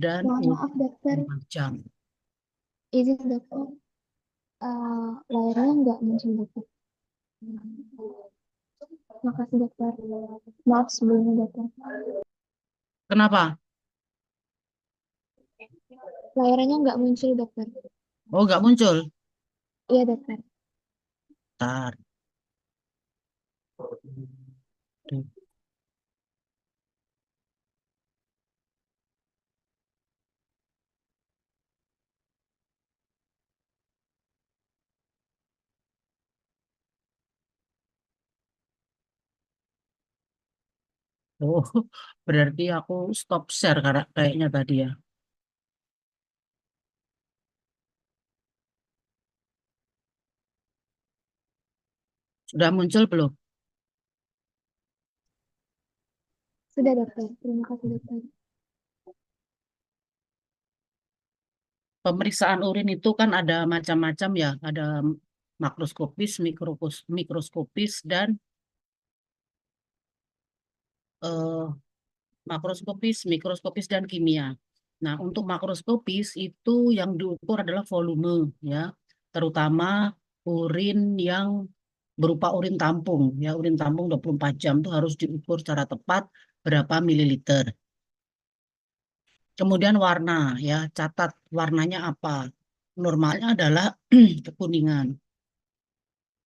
dan Mohon maaf dokter, 4 jam. izin dokter, layarnya nggak muncul dokter. Makasih dokter. Maaf sebelumnya dokter. Kenapa? Layarnya nggak muncul dokter. Oh, nggak muncul. Iya dokter. Bentar. Oh, berarti aku stop share karena kayaknya tadi ya. Sudah muncul belum? Sudah dokter. Terima kasih dokter. Pemeriksaan urin itu kan ada macam-macam ya. Ada makroskopis, mikroskopis, dan eh, mikroskopis dan kimia. Nah, untuk makroskopis itu yang diukur adalah volume ya, terutama urin yang berupa urin tampung ya, urin tampung 24 jam itu harus diukur secara tepat berapa mililiter. Kemudian warna ya, catat warnanya apa. Normalnya adalah kekuningan.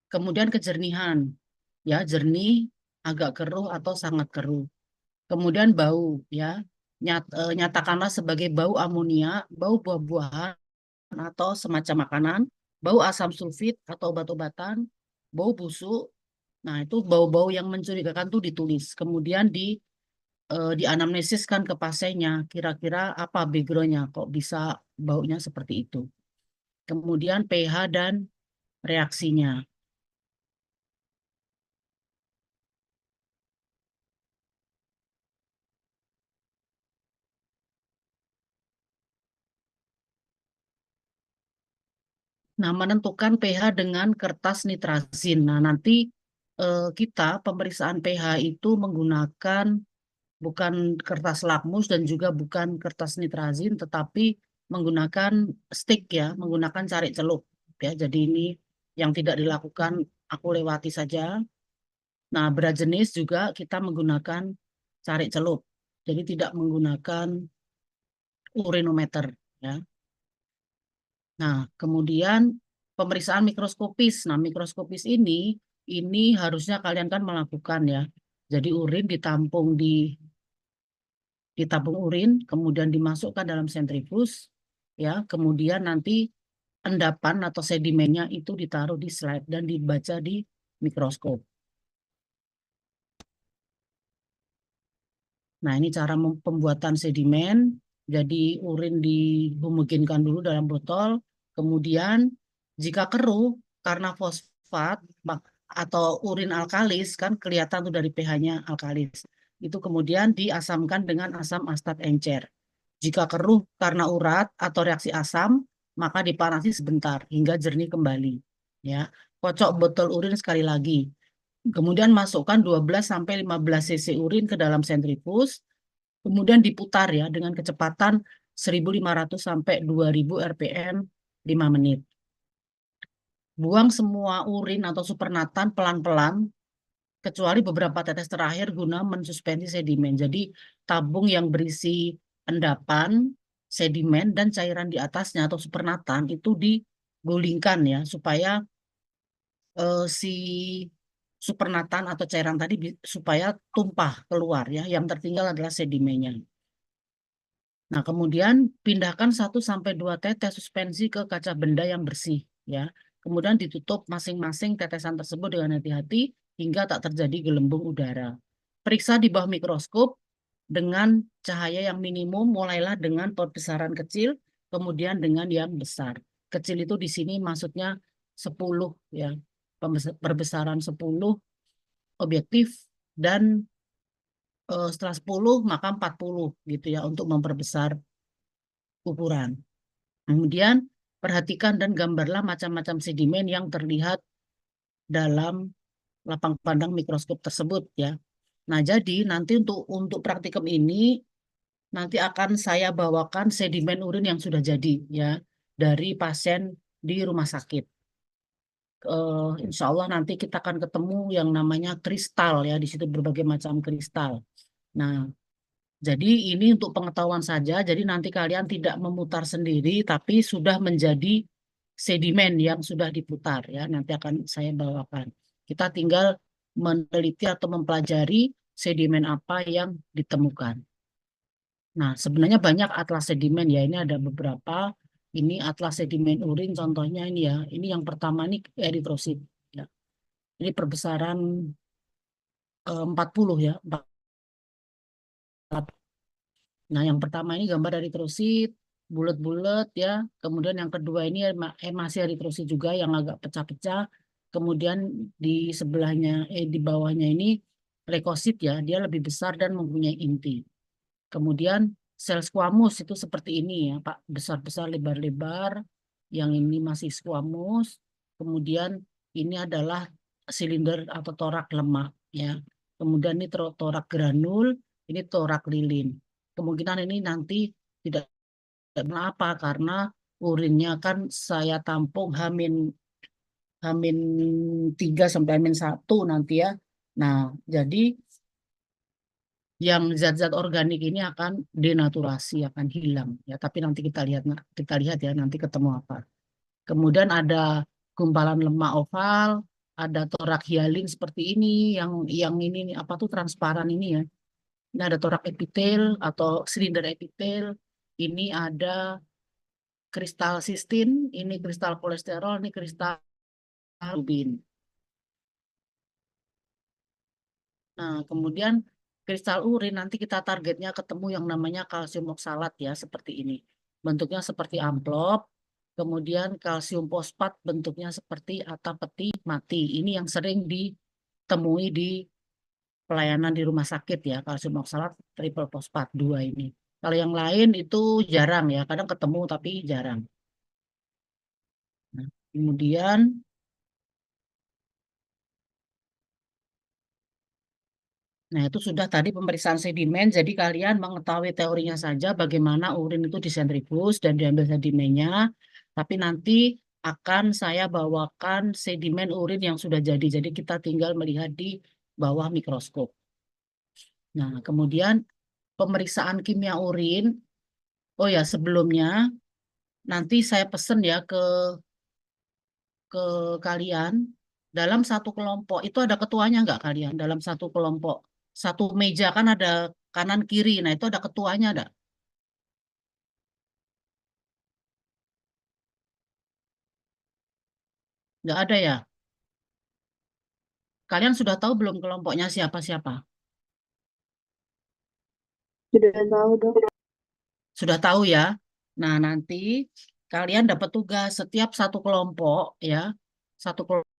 Kemudian kejernihan ya, jernih, agak keruh atau sangat keruh. Kemudian bau ya, nyatakanlah sebagai bau amonia, bau buah-buahan atau semacam makanan, bau asam sulfit atau obat-obatan, bau busuk. Nah, itu bau-bau yang mencurigakan tuh ditulis. Kemudian dianamnesiskan ke pasiennya, kira-kira apa backgroundnya, kok bisa baunya seperti itu. Kemudian pH dan reaksinya. Nah, menentukan pH dengan kertas nitrazin. Nah, nanti kita pemeriksaan pH itu menggunakan bukan kertas lakmus dan juga bukan kertas nitrazin, tetapi menggunakan stick ya, menggunakan cari celup ya. Jadi ini yang tidak dilakukan, aku lewati saja. Nah, berat jenis juga kita menggunakan cari celup. Jadi tidak menggunakan urinometer ya. Nah, kemudian pemeriksaan mikroskopis. Nah, mikroskopis ini harusnya kalian kan melakukan ya. Jadi urin ditabung urin, kemudian dimasukkan dalam sentrifuge, ya. Kemudian nanti endapan atau sedimennya itu ditaruh di slide dan dibaca di mikroskop. Nah, ini cara pembuatan sedimen. Jadi urin dihomogenkan dulu dalam botol. Kemudian jika keruh karena fosfat atau urin alkalis kan kelihatan tuh dari pH-nya alkalis. Itu kemudian diasamkan dengan asam astat encer. Jika keruh karena urat atau reaksi asam, maka dipanasi sebentar hingga jernih kembali. Ya, kocok botol urin sekali lagi. Kemudian masukkan 12 sampai 15 cc urin ke dalam sentrifuge, kemudian diputar ya dengan kecepatan 1.500 sampai 2.000 rpm 5 menit. Buang semua urin atau supernatan pelan-pelan kecuali beberapa tetes terakhir guna mensuspensi sedimen. Jadi tabung yang berisi endapan, sedimen dan cairan di atasnya atau supernatan itu digulingkan ya supaya si supernatan atau cairan tadi supaya tumpah keluar ya. Yang tertinggal adalah sedimennya. Nah, kemudian pindahkan 1 sampai 2 tetes suspensi ke kaca benda yang bersih ya. Kemudian ditutup masing-masing tetesan tersebut dengan hati-hati hingga tak terjadi gelembung udara. Periksa di bawah mikroskop dengan cahaya yang minimum, mulailah dengan perbesaran kecil, kemudian dengan yang besar. Kecil itu di sini maksudnya 10 ya. Perbesaran 10 objektif dan setelah 10 maka 40 gitu ya untuk memperbesar ukuran. Kemudian perhatikan dan gambarlah macam-macam sedimen yang terlihat dalam lapang pandang mikroskop tersebut ya. Nah, jadi nanti untuk praktikum ini nanti akan saya bawakan sedimen urin yang sudah jadi ya dari pasien di rumah sakit. Insya Allah nanti kita akan ketemu yang namanya kristal ya, di situ berbagai macam kristal. Nah, jadi ini untuk pengetahuan saja, jadi nanti kalian tidak memutar sendiri, tapi sudah menjadi sedimen yang sudah diputar ya, nanti akan saya bawakan. Kita tinggal meneliti atau mempelajari sedimen apa yang ditemukan. Nah, sebenarnya banyak atlas sedimen ya, ini ada beberapa. Ini atlas sedimen urin, contohnya ini ya. Ini yang pertama nih eritrosit. Ya. Ini perbesaran 40 ya. Nah, yang pertama ini gambar eritrosit, bulat-bulat ya. Kemudian yang kedua ini masih eritrosit juga yang agak pecah-pecah. Kemudian di sebelahnya, di bawahnya ini leukosit ya, dia lebih besar dan mempunyai inti. Kemudian sel squamous itu seperti ini ya, Pak, besar-besar, lebar-lebar. Yang ini masih squamous. Kemudian ini adalah silinder atau torak lemak ya. Kemudian ini torak granul, ini torak lilin. Kemungkinan ini nanti tidak apa karena urinnya kan saya tampung Hamin 3 sampai Hamin 1 nanti ya. Nah, jadi yang zat-zat organik ini akan denaturasi, akan hilang ya. Tapi nanti kita lihat ya nanti ketemu apa. Kemudian ada gumpalan lemak oval, ada torak hialin seperti ini, yang ini nih, apa tuh transparan ini ya. Ini ada torak epitel atau silinder epitel. Ini ada kristal sistin, ini kristal kolesterol, ini kristal rubin. Nah, kemudian kristal urin nanti kita targetnya ketemu yang namanya kalsium oksalat ya, seperti ini. Bentuknya seperti amplop, kemudian kalsium fosfat bentuknya seperti atap peti mati. Ini yang sering ditemui di pelayanan di rumah sakit ya, kalsium oksalat triple fosfat 2 ini. Kalau yang lain itu jarang ya, kadang ketemu tapi jarang. Nah, kemudian Nah, itu sudah tadi pemeriksaan sedimen. Jadi kalian mengetahui teorinya saja bagaimana urin itu disentrifuge dan diambil sedimennya. Tapi nanti akan saya bawakan sedimen urin yang sudah jadi. Jadi kita tinggal melihat di bawah mikroskop. Nah, kemudian pemeriksaan kimia urin. Oh ya, sebelumnya nanti saya pesen ya ke kalian. Dalam satu kelompok, itu ada ketuanya nggak kalian? Dalam satu kelompok. Satu meja kan ada kanan kiri. Nah, itu ada ketuanya nggak? Nggak ada ya? Kalian sudah tahu belum kelompoknya siapa-siapa? Sudah tahu dok. Sudah tahu ya? Nah, nanti kalian dapat tugas setiap satu kelompok ya. Satu kelompok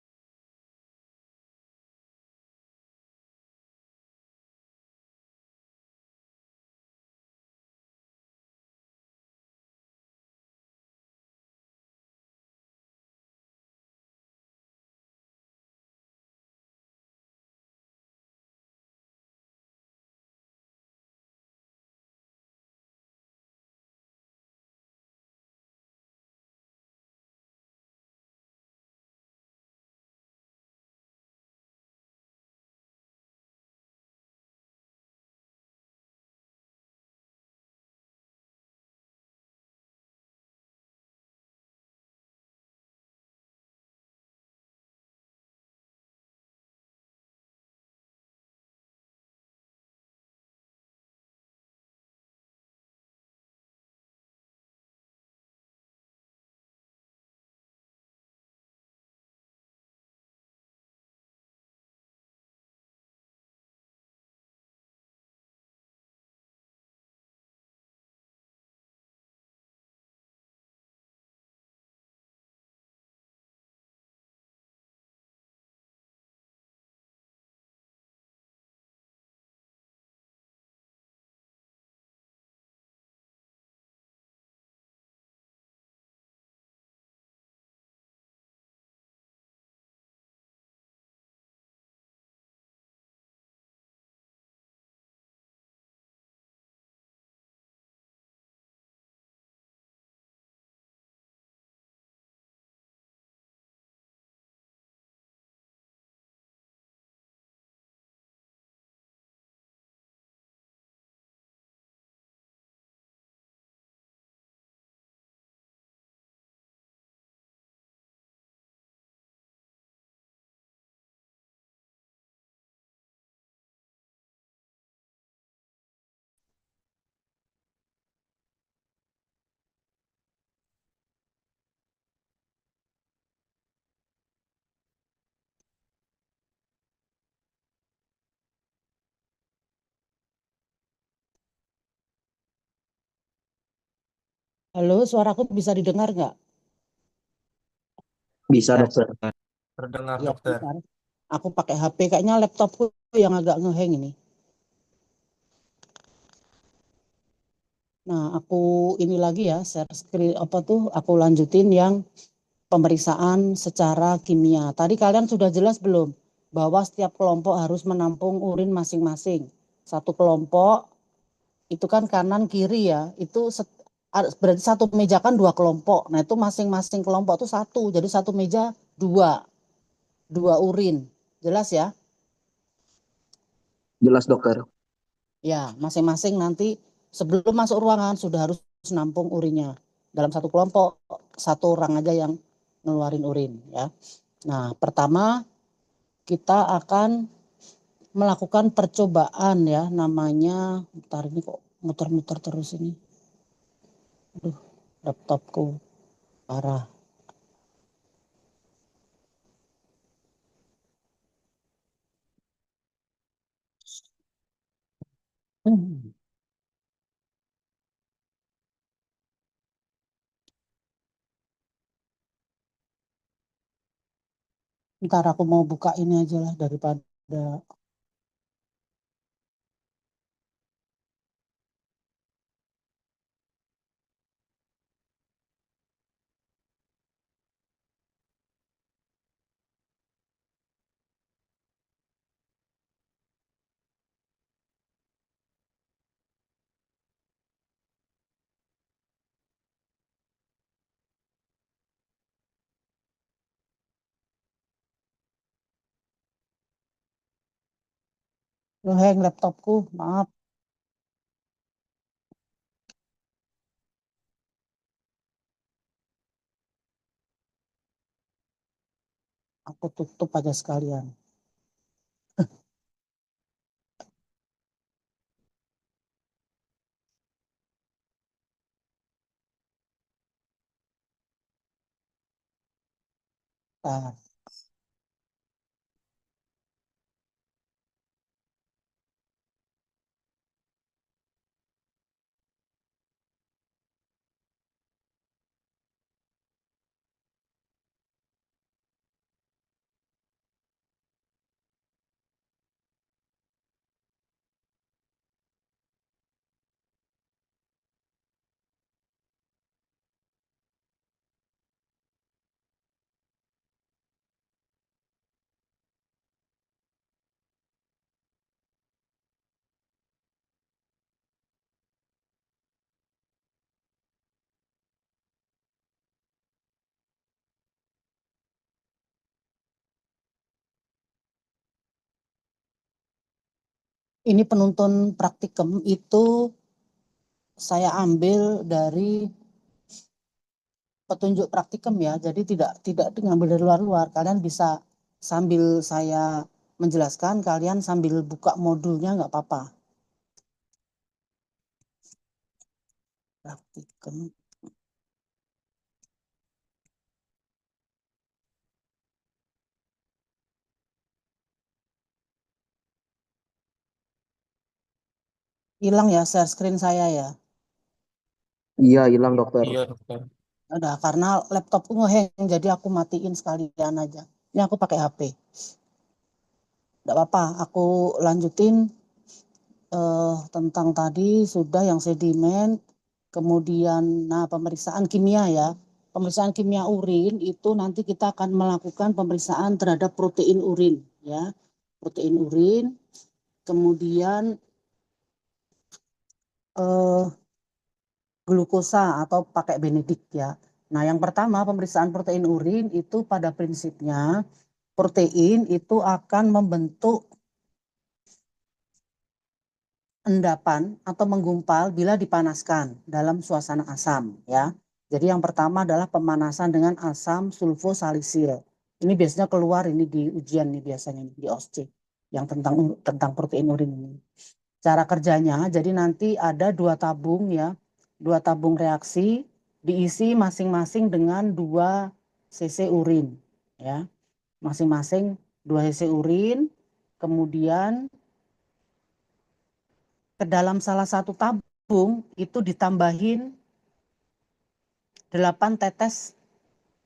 Halo, suaraku bisa didengar nggak? Bisa, Ya, dokter. terdengar Ya, dokter. bentar. Aku pakai HP, kayaknya laptopku yang agak ngeheng ini. Nah, aku ini lagi ya, share screen apa tuh? Aku lanjutin yang pemeriksaan secara kimia. Tadi kalian sudah jelas belum bahwa setiap kelompok harus menampung urin masing-masing. Satu kelompok itu kan kanan kiri ya, itu berarti satu meja kan dua kelompok. Nah, itu masing-masing kelompok itu satu. Jadi satu meja dua, dua urin. Jelas ya? Jelas, dokter. Ya, masing-masing nanti sebelum masuk ruangan sudah harus nampung urinnya. Dalam satu kelompok, satu orang aja yang ngeluarin urin ya. Nah, pertama kita akan melakukan percobaan ya, namanya, bentar ini kok muter-muter terus ini. Aduh, laptopku parah. Hmm. Ntar aku mau buka ini aja lah daripada hang laptopku, maaf. Aku tutup aja sekalian. Nah, ini penuntun praktikum itu saya ambil dari petunjuk praktikum ya. Jadi tidak diambil dari luar-luar. Kalian bisa sambil saya menjelaskan, kalian sambil buka modulnya nggak apa-apa. Praktikum. Hilang ya share screen saya ya. Iya, hilang, dokter. Iya dokter. Udah, karena laptopku ngeheng, jadi aku matiin sekalian aja. Ini aku pakai HP. Nggak apa-apa, aku lanjutin tentang tadi sudah yang sedimen, kemudian nah pemeriksaan kimia ya. Pemeriksaan kimia urin itu nanti kita akan melakukan pemeriksaan terhadap protein urin ya. Protein urin, kemudian eh, glukosa atau pakai Benedik ya. Nah, yang pertama pemeriksaan protein urin itu pada prinsipnya protein itu akan membentuk endapan atau menggumpal bila dipanaskan dalam suasana asam ya. Jadi yang pertama adalah pemanasan dengan asam sulfosalisil. Ini biasanya keluar ini di ujian nih biasanya di OSCE yang tentang protein urin ini. Cara kerjanya jadi nanti ada dua tabung ya, dua tabung reaksi diisi masing-masing dengan 2 cc urin ya. Masing-masing 2 cc urin, kemudian ke dalam salah satu tabung itu ditambahin 8 tetes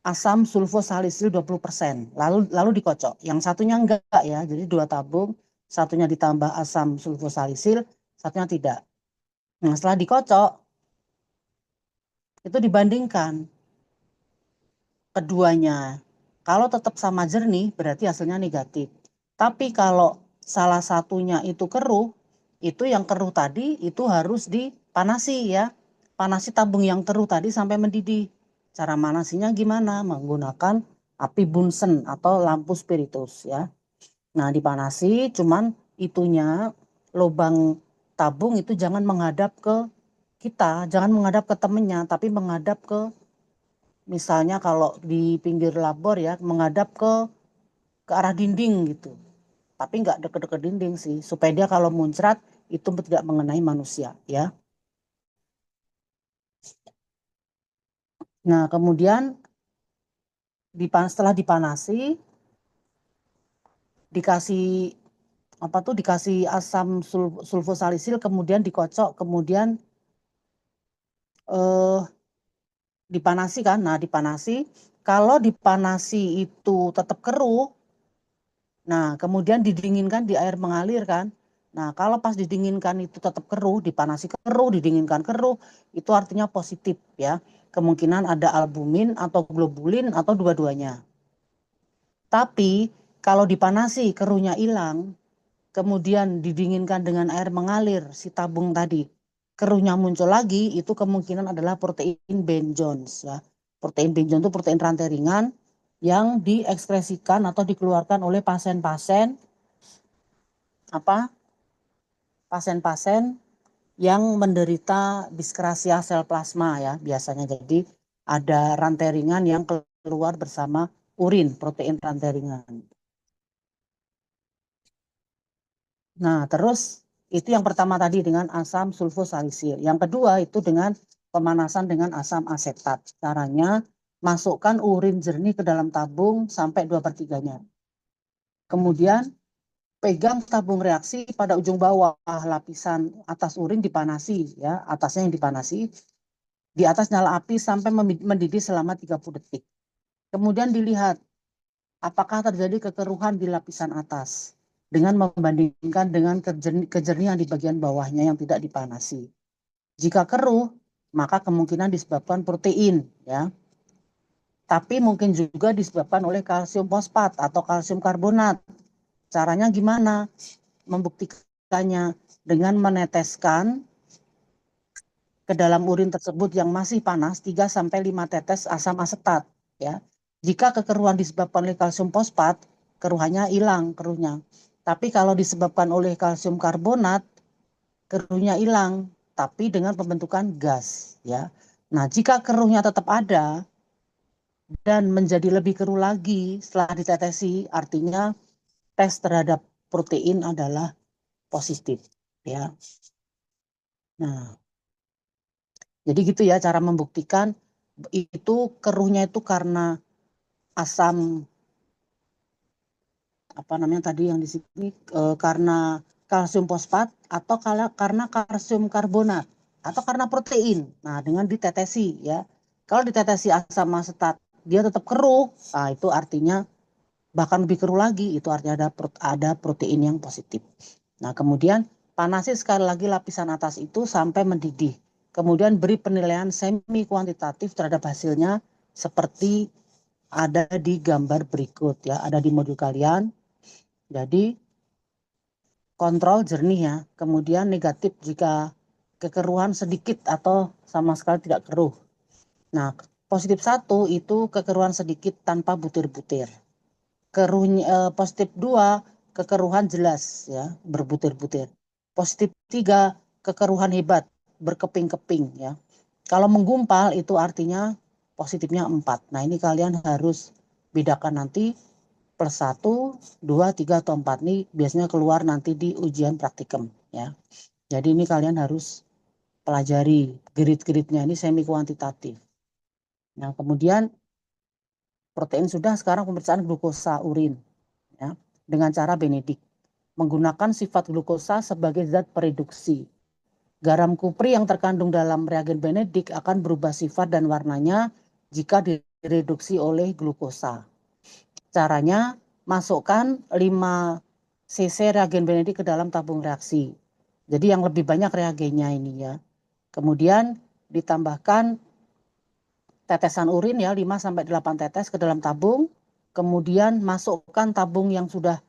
asam sulfosalisil 20%. Lalu dikocok. Yang satunya enggak ya. Jadi 2 tabung, satunya ditambah asam sulfosalisil, satunya tidak. Nah, setelah dikocok itu dibandingkan keduanya. Kalau tetap sama jernih berarti hasilnya negatif. Tapi kalau salah satunya itu keruh, itu yang keruh tadi itu harus dipanasi ya. Panasi tabung yang keruh tadi sampai mendidih. Cara manasinya gimana? Menggunakan api Bunsen atau lampu spiritus ya. Nah, dipanasi cuman itunya lubang tabung itu jangan menghadap ke kita, jangan menghadap ke temennya, tapi menghadap ke misalnya kalau di pinggir labor ya, menghadap ke arah dinding gitu. Tapi nggak deket-deket dinding sih, supaya dia kalau muncrat itu tidak mengenai manusia ya. Nah, kemudian setelah dipanasi, dikasih apa tuh dikasih asam sulfosalisil, kemudian dikocok, kemudian dipanasi kan. Nah, dipanasi, kalau dipanasi itu tetap keruh, nah kemudian didinginkan di air mengalir kan. Nah, kalau pas didinginkan itu tetap keruh, dipanasi keruh, didinginkan keruh, itu artinya positif ya. Kemungkinan ada albumin atau globulin atau dua-duanya. Tapi kalau dipanasi keruhnya hilang, kemudian didinginkan dengan air mengalir si tabung tadi, keruhnya muncul lagi, itu kemungkinan adalah protein Ben Jones ya. Protein Ben Jones itu protein rantai ringan yang diekskresikan atau dikeluarkan oleh pasien-pasien pasien-pasien yang menderita diskrasia sel plasma ya biasanya. Jadi ada rantai ringan yang keluar bersama urin, protein rantai ringan. Nah, terus itu yang pertama tadi dengan asam sulfosalisil. Yang kedua itu dengan pemanasan dengan asam asetat. Caranya masukkan urin jernih ke dalam tabung sampai 2/3-nya. Kemudian pegang tabung reaksi pada ujung bawah, lapisan atas urin dipanasi ya, atasnya yang dipanasi. Di atas nyala api sampai mendidih selama 30 detik. Kemudian dilihat apakah terjadi kekeruhan di lapisan atas dengan membandingkan dengan kejernihan di bagian bawahnya yang tidak dipanasi. Jika keruh, maka kemungkinan disebabkan protein ya. Tapi mungkin juga disebabkan oleh kalsium fosfat atau kalsium karbonat. Caranya gimana? Membuktikannya dengan meneteskan ke dalam urin tersebut yang masih panas 3-5 tetes asam asetat ya. Jika kekeruhan disebabkan oleh kalsium fosfat, keruhannya hilang keruhnya. Tapi kalau disebabkan oleh kalsium karbonat, keruhnya hilang tapi dengan pembentukan gas ya. Nah, jika keruhnya tetap ada dan menjadi lebih keruh lagi setelah ditetesi, artinya tes terhadap protein adalah positif ya. Nah, jadi gitu ya cara membuktikan itu keruhnya itu karena asam apa namanya tadi yang di sini karena kalsium fosfat atau karena kalsium karbonat atau karena protein. Nah, dengan ditetesi ya. Kalau ditetesi asam asetat dia tetap keruh, nah itu artinya bahkan lebih keruh lagi, itu artinya ada protein yang positif. Nah, kemudian panasi sekali lagi lapisan atas itu sampai mendidih. Kemudian beri penilaian semi kuantitatif terhadap hasilnya seperti ada di gambar berikut ya, ada di modul kalian. Jadi kontrol jernih ya, kemudian negatif jika kekeruhan sedikit atau sama sekali tidak keruh. Nah, positif 1 itu kekeruhan sedikit tanpa butir-butir. Positif 2 kekeruhan jelas ya, berbutir-butir. Positif 3 kekeruhan hebat, berkeping-keping ya. Kalau menggumpal itu artinya positifnya 4. Nah, ini kalian harus bedakan nanti +1, 2, 3 atau 4 nih biasanya keluar nanti di ujian praktikum ya. Jadi ini kalian harus pelajari grid-gridnya ini semi kuantitatif. Nah, kemudian protein sudah, sekarang pemeriksaan glukosa urin ya dengan cara Benedik menggunakan sifat glukosa sebagai zat pereduksi. Garam kupri yang terkandung dalam reagen Benedict akan berubah sifat dan warnanya jika direduksi oleh glukosa. Caranya, masukkan 5 cc reagen Benedict ke dalam tabung reaksi. Jadi yang lebih banyak reagennya ini ya. Kemudian ditambahkan tetesan urin ya 5-8 tetes ke dalam tabung. Kemudian masukkan tabung yang sudah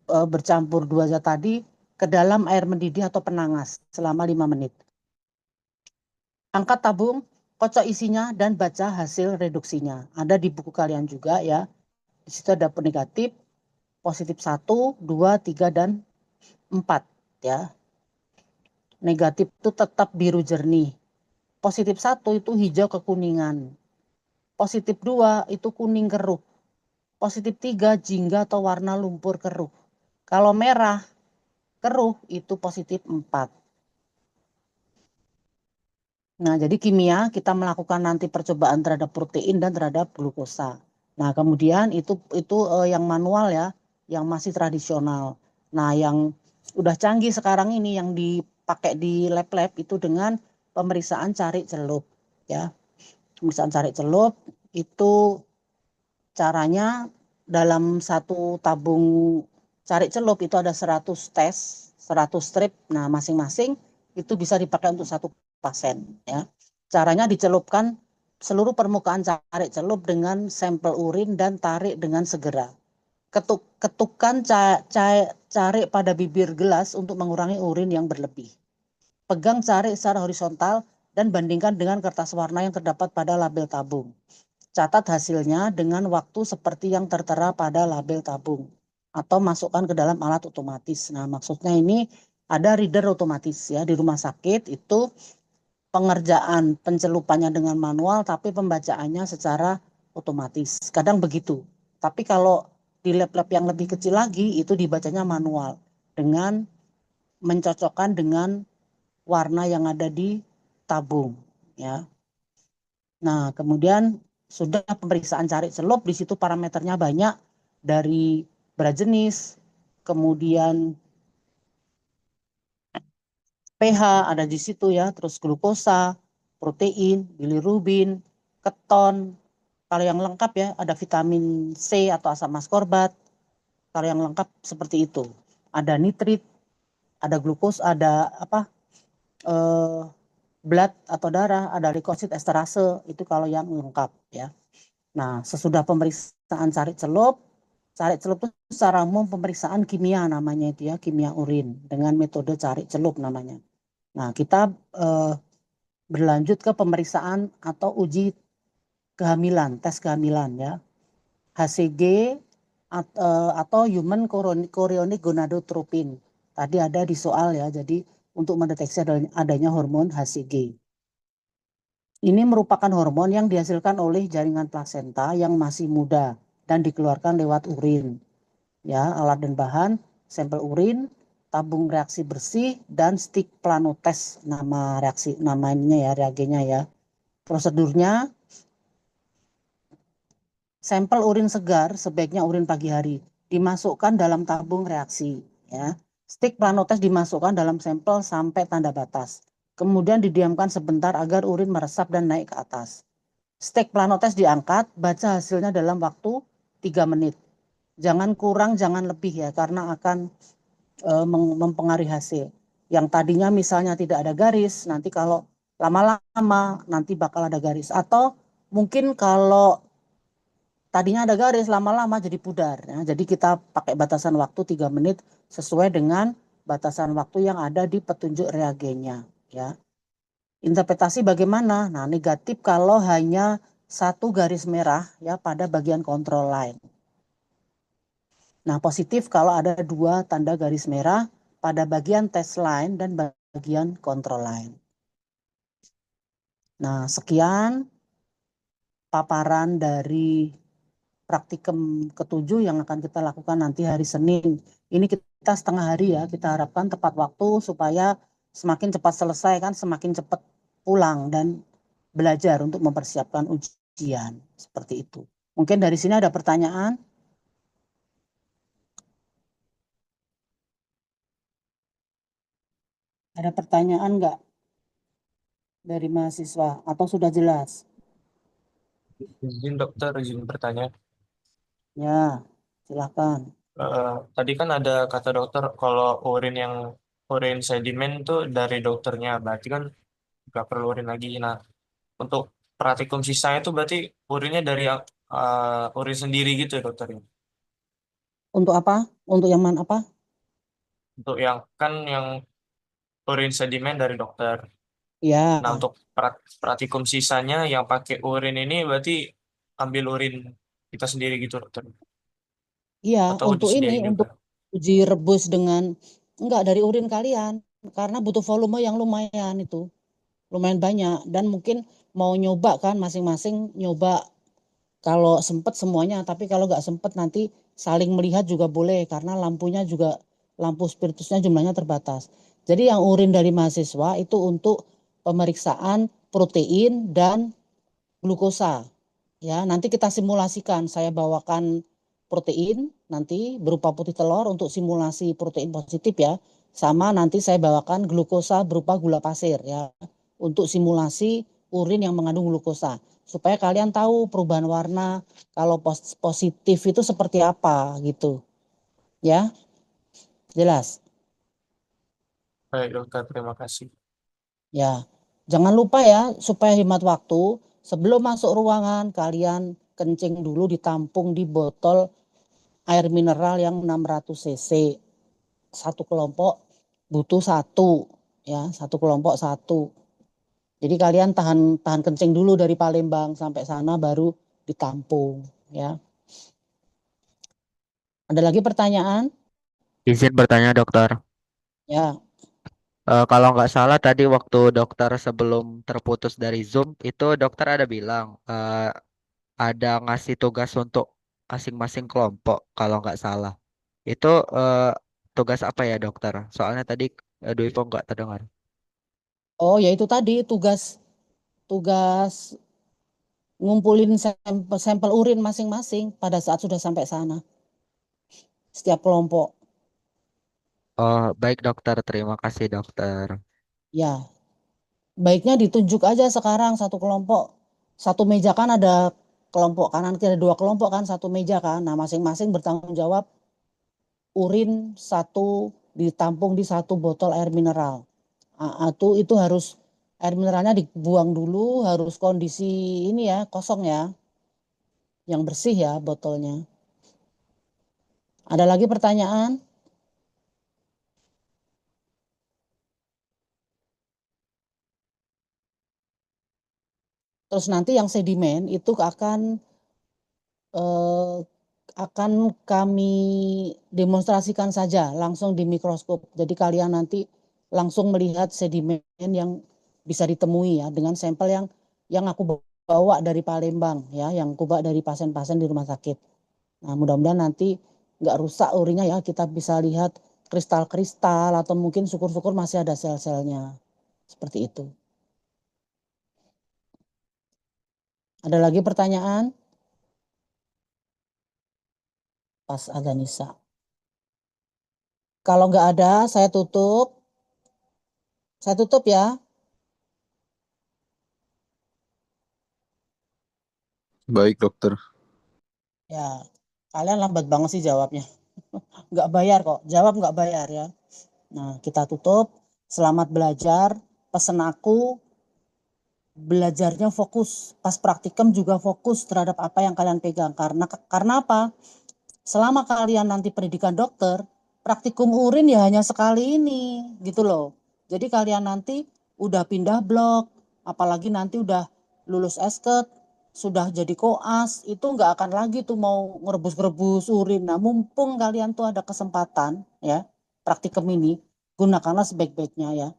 bercampur 2 zat tadi ke dalam air mendidih atau penangas selama 5 menit. Angkat tabung, kocok isinya, dan baca hasil reduksinya. Ada di buku kalian juga ya. Di situ ada negatif, positif 1, 2, 3, dan 4. Ya. Negatif itu tetap biru jernih. Positif 1 itu hijau kekuningan. Positif 2 itu kuning keruh. Positif 3 jingga atau warna lumpur keruh. Kalau merah keruh itu positif 4. Nah, jadi kimia kita melakukan nanti percobaan terhadap protein dan terhadap glukosa. Nah, kemudian itu yang manual ya, yang masih tradisional. Nah, yang udah canggih sekarang ini yang dipakai di lab-lab itu dengan pemeriksaan cari celup ya. Pemeriksaan cari celup itu caranya dalam satu tabung cari celup itu ada 100 tes, 100 strip. Nah, masing-masing itu bisa dipakai untuk satu pasien ya. Caranya dicelupkan seluruh permukaan cari celup dengan sampel urin dan tarik dengan segera. Ketukkan cari pada bibir gelas untuk mengurangi urin yang berlebih. Pegang cari secara horizontal dan bandingkan dengan kertas warna yang terdapat pada label tabung. Catat hasilnya dengan waktu seperti yang tertera pada label tabung atau masukkan ke dalam alat otomatis. Nah, maksudnya ini ada reader otomatis ya di rumah sakit itu pengerjaan pencelupannya dengan manual tapi pembacaannya secara otomatis. Kadang begitu. Tapi kalau di lab-lab yang lebih kecil lagi itu dibacanya manual dengan mencocokkan dengan warna yang ada di tabung ya. Nah, kemudian sudah pemeriksaan cari celup, di situ parameternya banyak dari berat jenis, kemudian pH ada di situ ya, terus glukosa, protein, bilirubin, keton. Kalau yang lengkap ya ada vitamin C atau asam askorbat. Kalau yang lengkap seperti itu. Ada nitrit, ada glukos, ada blood atau darah, ada leukosit esterase, itu kalau yang lengkap ya. Nah, sesudah pemeriksaan cari celup itu secara umum pemeriksaan kimia namanya itu ya, kimia urin dengan metode cari celup namanya. Nah, kita berlanjut ke pemeriksaan atau uji kehamilan, tes kehamilan ya. HCG atau human chorionic gonadotropin. Tadi ada di soal ya, jadi untuk mendeteksi adanya hormon HCG. Ini merupakan hormon yang dihasilkan oleh jaringan plasenta yang masih muda dan dikeluarkan lewat urin. Ya, alat dan bahan, sampel urin, tabung reaksi bersih, dan stick planotes nama ininya ya, reagennya ya. Prosedurnya, sampel urin segar sebaiknya urin pagi hari dimasukkan dalam tabung reaksi. Ya. Stick planotes dimasukkan dalam sampel sampai tanda batas. Kemudian didiamkan sebentar agar urin meresap dan naik ke atas. Stick planotes diangkat, baca hasilnya dalam waktu 3 menit. Jangan kurang, jangan lebih ya, karena akan mempengaruhi hasil. Yang tadinya misalnya tidak ada garis, nanti kalau lama-lama nanti bakal ada garis. Atau mungkin kalau tadinya ada garis, lama-lama jadi pudar. Ya. Jadi kita pakai batasan waktu 3 menit sesuai dengan batasan waktu yang ada di petunjuk reagennya. Ya. Interpretasi bagaimana? Nah, negatif kalau hanya satu garis merah ya pada bagian kontrol line. Nah, positif kalau ada 2 tanda garis merah pada bagian test line dan bagian kontrol line. Nah, sekian paparan dari praktikum ke-7 yang akan kita lakukan nanti hari Senin. Ini kita setengah hari ya, kita harapkan tepat waktu supaya semakin cepat selesai kan semakin cepat pulang dan belajar untuk mempersiapkan ujian. Seperti itu. Mungkin dari sini ada pertanyaan? Ada pertanyaan nggak dari mahasiswa atau sudah jelas? Izin dokter, izin bertanya. Ya, silakan. Tadi kan ada kata dokter kalau urin sedimen tuh dari dokternya, berarti kan nggak perlu urin lagi. Nah, untuk praktikum sisanya itu berarti urinnya dari urin sendiri gitu ya dokter ya? Untuk apa? Untuk yang mana apa? Untuk yang urin sedimen dari dokter. Ya, Nah, untuk praktikum sisanya yang pakai urin ini berarti ambil urin kita sendiri gitu dokter. iya, Atau untuk ini, disediain juga. untuk uji rebus dengan enggak dari urin kalian, karena butuh volume yang lumayan itu, lumayan banyak, dan mungkin mau nyoba kan masing-masing nyoba kalau sempet semuanya, tapi kalau nggak sempet nanti saling melihat juga boleh, karena lampunya juga lampu spiritusnya jumlahnya terbatas. Jadi yang urin dari mahasiswa itu untuk pemeriksaan protein dan glukosa. Ya, nanti kita simulasikan. Saya bawakan protein nanti berupa putih telur untuk simulasi protein positif ya. Sama nanti saya bawakan glukosa berupa gula pasir ya. Untuk simulasi urin yang mengandung glukosa. Supaya kalian tahu perubahan warna kalau positif itu seperti apa gitu. Ya, jelas. Baik dokter, terima kasih. Ya, jangan lupa ya, supaya hemat waktu, sebelum masuk ruangan, kalian kencing dulu ditampung di botol air mineral yang 600 cc. Satu kelompok butuh satu, ya, satu kelompok satu. Jadi kalian tahan tahan kencing dulu dari Palembang sampai sana baru ditampung, ya. Ada lagi pertanyaan? Izin bertanya dokter. Ya. Kalau nggak salah tadi waktu dokter sebelum terputus dari Zoom itu dokter ada bilang ada ngasih tugas untuk masing-masing kelompok kalau nggak salah. Itu tugas apa ya dokter? Soalnya tadi Dwi Pong nggak terdengar. Oh, ya itu tadi tugas tugas ngumpulin sampel, sampel urin masing-masing pada saat sudah sampai sana. Setiap kelompok. Oh baik dokter, terima kasih dokter. Ya, baiknya ditunjuk aja sekarang satu kelompok. Satu meja kan ada kelompok kanan kiri, ada dua kelompok kan satu meja kan. Nah, masing-masing bertanggung jawab urin satu ditampung di satu botol air mineral. Nah, itu harus air mineralnya dibuang dulu, harus kondisi ini ya, kosong ya, yang bersih ya botolnya. Ada lagi pertanyaan? Terus nanti yang sedimen itu eh, akan kami demonstrasikan saja langsung di mikroskop. Jadi kalian nanti langsung melihat sedimen yang bisa ditemui ya dengan sampel yang aku bawa dari Palembang ya, yang aku bawa dari pasien-pasien di rumah sakit. Nah, mudah-mudahan nanti nggak rusak urinnya ya, kita bisa lihat kristal-kristal atau mungkin syukur-syukur masih ada sel-selnya. Seperti itu. Ada lagi pertanyaan? Pas ada Nisa. Kalau nggak ada, saya tutup. Saya tutup ya. Baik, dokter. Ya, kalian lambat banget sih jawabnya. Nggak bayar kok. Jawab nggak bayar ya. Nah, kita tutup. Selamat belajar. Pesan aku, belajarnya fokus. Pas praktikum juga fokus terhadap apa yang kalian pegang. Karena apa? Selama kalian nanti pendidikan dokter, praktikum urin ya hanya sekali ini, gitu loh. Jadi kalian nanti udah pindah blok, apalagi nanti udah lulus esket, sudah jadi koas, itu nggak akan lagi tuh mau ngerebus-ngerebus urin. Nah, mumpung kalian tuh ada kesempatan ya, praktikum ini, gunakanlah sebaik-baiknya ya.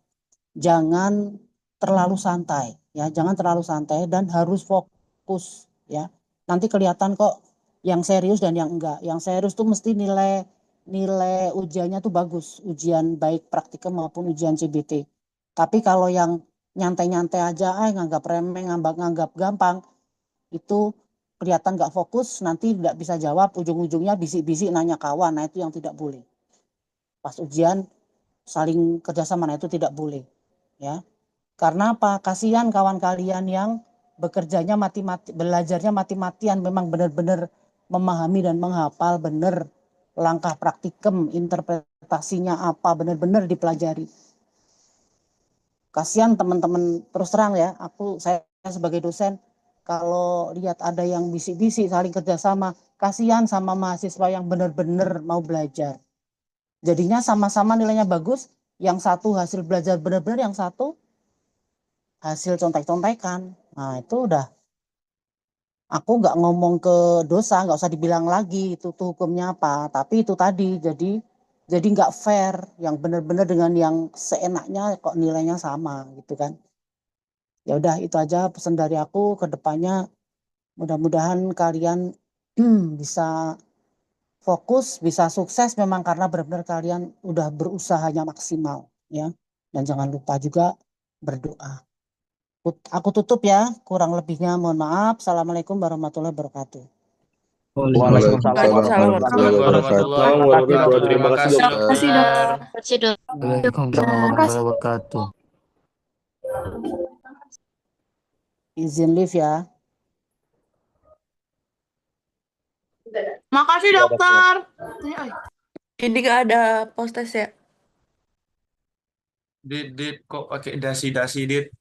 Jangan terlalu santai ya, jangan terlalu santai dan harus fokus ya. Nanti kelihatan kok yang serius dan yang enggak. Yang serius tuh mesti nilai nilai ujiannya tuh bagus, ujian baik praktikum maupun ujian CBT. Tapi kalau yang nyantai-nyantai aja, nganggap remeh, nganggap gampang, itu kelihatan nggak fokus, nanti nggak bisa jawab, ujung-ujungnya bisik-bisik nanya kawan. Nah itu yang tidak boleh. Pas ujian saling kerjasama. Nah, itu tidak boleh, ya. Karena apa? Kasihan kawan kalian yang bekerjanya mati-mati, belajarnya mati-matian, memang benar-benar memahami dan menghafal benar langkah praktikum, interpretasinya apa, benar-benar dipelajari. Kasihan teman-teman, terus terang ya, saya sebagai dosen, kalau lihat ada yang bisik-bisik saling kerjasama, kasihan sama mahasiswa yang benar-benar mau belajar. Jadinya sama-sama nilainya bagus, yang satu hasil belajar benar-benar, yang satu hasil contek-contekan. Nah, itu udah, aku nggak ngomong ke dosa, nggak usah dibilang lagi itu tuh hukumnya apa. Tapi itu tadi, jadi nggak fair, yang benar-benar dengan yang seenaknya kok nilainya sama gitu kan. Ya udah, itu aja pesan dari aku ke depannya. Mudah-mudahan kalian bisa fokus, bisa sukses memang karena benar-benar kalian udah berusahanya maksimal, ya. Dan jangan lupa juga berdoa. Aku tutup ya, kurang lebihnya mohon maaf. Assalamualaikum warahmatullahi wabarakatuh. Waalaikumsalam Waalaikumsalam warahmatullahi wabarakatuh. Terima kasih dokter. Waalaikumsalam warahmatullahi wabarakatuh. Izin live ya. Makasih dokter. Ini gak ada postes ya? Dit kok pakai dasi-dasi, Dit?